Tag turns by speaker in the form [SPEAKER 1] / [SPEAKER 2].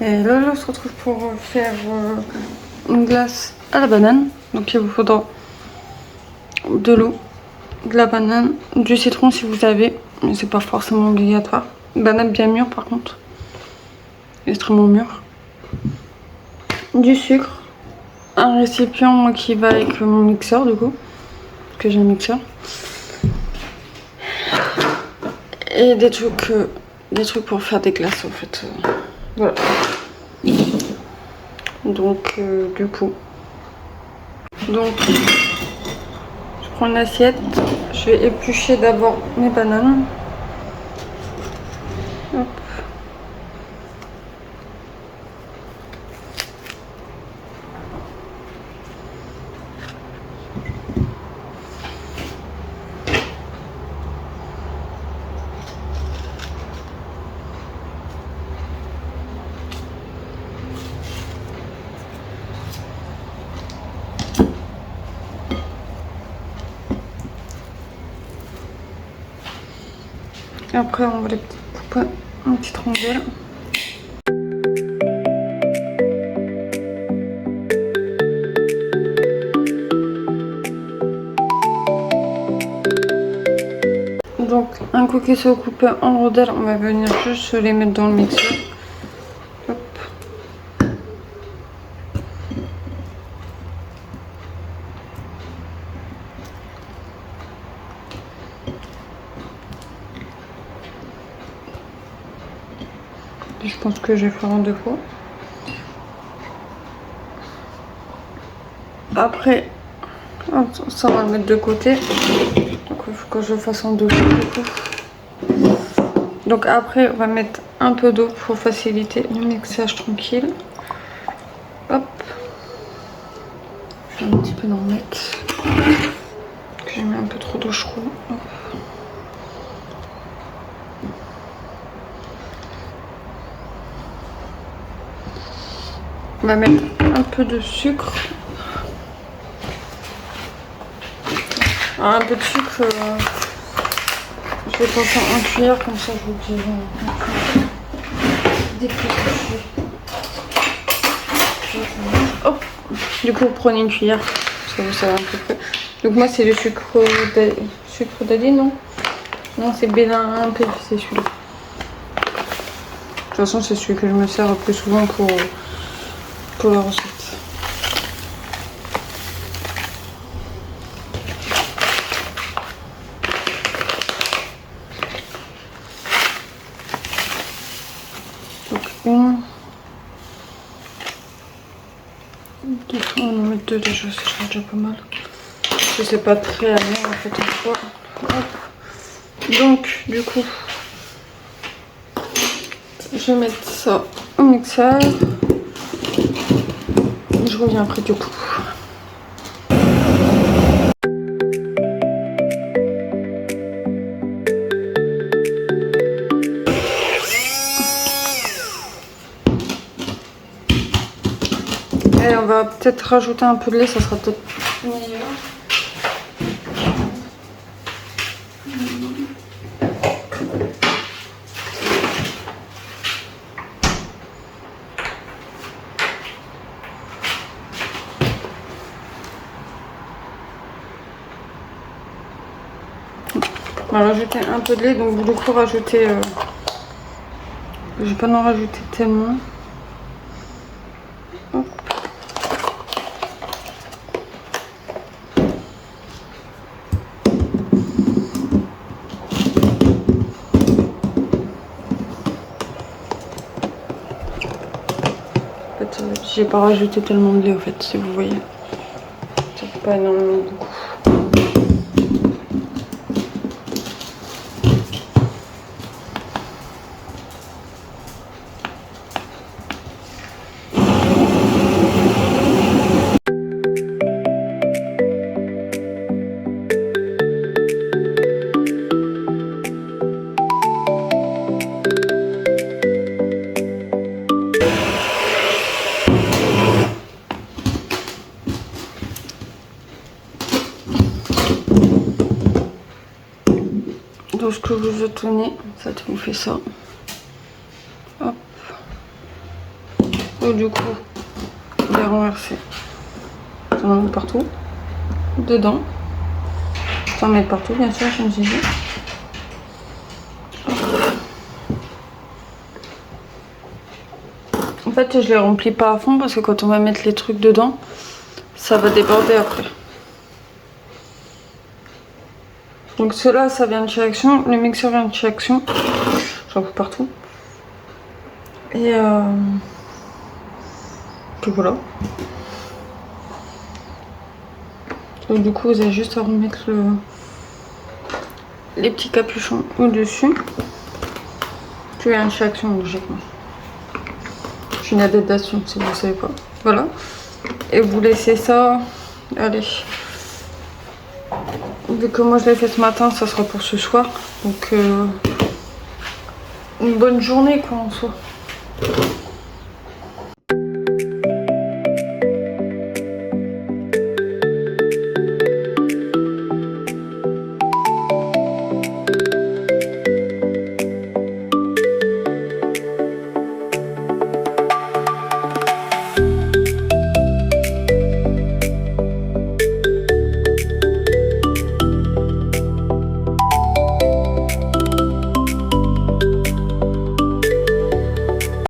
[SPEAKER 1] Et là, on se retrouve pour faire une glace à la banane. Donc il vous faudra de l'eau, de la banane, du citron si vous avez, mais c'est pas forcément obligatoire. Banane bien mûre par contre, extrêmement mûre. Du sucre, un récipient moi, qui va avec mon mixeur du coup, parce que j'ai un mixeur. Et des trucs pour faire des glaces en fait. Voilà. Donc du coup, je prends une assiette, je vais éplucher d'abord mes bananes. Hop. Et après on va les couper en petites rondelles. Donc un coup qu'ils sont coupés en rondelles, on va venir juste les mettre dans le mixeur. Hop. Je pense que je vais faire en deux fois. Après, hop, ça on va le mettre de côté. Donc il faut que je le fasse en deux fois du coup. Donc après on va mettre un peu d'eau pour faciliter le mixage tranquille. Hop. Je vais un petit peu d'en mettre. J'ai mis un peu trop d'eau, je crois. Hop. On va mettre un peu de sucre. Alors, un peu de sucre, je vais passer en cuillère, comme ça je vous dirai dès que je suis. Hop. Du coup, vous prenez une cuillère, parce que vous savez un peu près. Donc moi c'est le sucre d'Ali, non? Non, c'est Bélin, c'est celui-là. De toute façon, c'est celui que je me sers le plus souvent pour la recette. Donc une. Deux, on en met deux déjà, ça sera déjà pas mal. Je sais pas très amer en fait une fois. Hop. Donc du coup, je vais mettre ça au mixeur. Je reviens après du coup. Et on va peut-être rajouter un peu de lait, ça sera peut-être meilleur. On va rajouter un peu de lait, donc du coup rajouter. Je vais pas en rajouter tellement. Hop. En fait, j'ai pas rajouté tellement de lait, en fait, si vous voyez. Ça fait pas énormément beaucoup. Donc ce que vous veux tourner, ça vous fait ça. Hop. Et du coup, les renverser. J'en mets partout. Dedans. J'en mets partout, bien sûr, comme j'ai dit. En fait, je les remplis pas à fond parce que quand on va mettre les trucs dedans, ça va déborder après. Donc cela, ça vient de chez Action. Le mixeur vient de chez Action. J'en fous partout. Et voilà. Donc du coup, vous avez juste à remettre les petits capuchons au-dessus. Tu viens de chez Action, logiquement. Je suis une adepte d'Action, si vous ne savez pas. Voilà. Et vous laissez ça. Allez. Vu que moi je l'ai fait ce matin, ça sera pour ce soir. Donc une bonne journée quoi en soi.